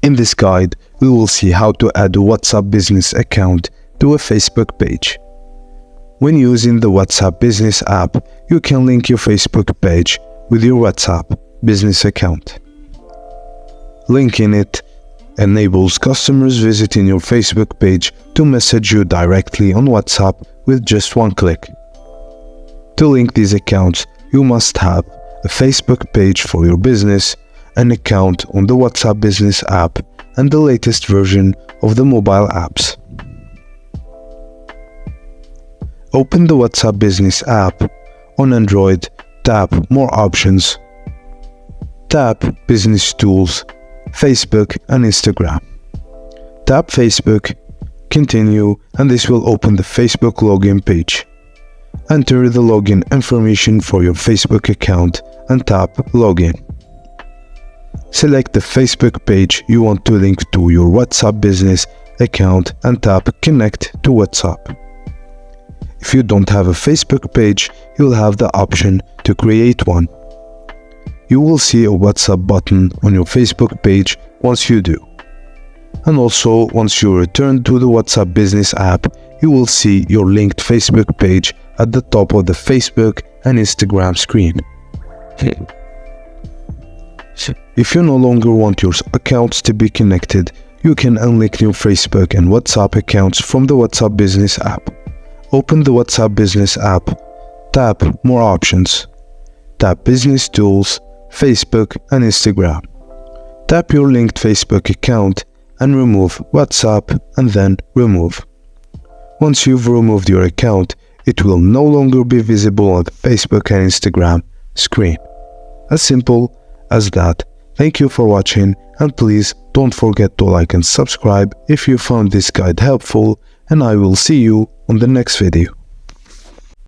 In this guide, we will see how to add a WhatsApp business account to a Facebook page. When using the WhatsApp business app, you can link your Facebook page with your WhatsApp business account. Linking it enables customers visiting your Facebook page to message you directly on WhatsApp with just one click. To link these accounts, you must have a Facebook page for your business, an account on the WhatsApp business app, and the latest version of the mobile apps. Open the WhatsApp business app. On Android, tap More Options. Tap Business Tools, Facebook and Instagram. Tap Facebook, continue, and this will open the Facebook login page. Enter the login information for your Facebook account and tap Login. Select the Facebook page you want to link to your WhatsApp business account and tap Connect to WhatsApp. If you don't have a Facebook page, you'll have the option to create one. You will see a WhatsApp button on your Facebook page once you do. And also, once you return to the WhatsApp business app, you will see your linked Facebook page at the top of the Facebook and Instagram screen. If you no longer want your accounts to be connected, you can unlink your Facebook and WhatsApp accounts from the WhatsApp business app. Open the WhatsApp business app, tap More Options, tap Business Tools, Facebook and Instagram. Tap your linked Facebook account and remove WhatsApp and then Remove. Once you've removed your account, it will no longer be visible on the Facebook and Instagram screen. As simple as that. Thank you for watching, and please don't forget to like and subscribe if you found this guide helpful, and I will see you on the next video.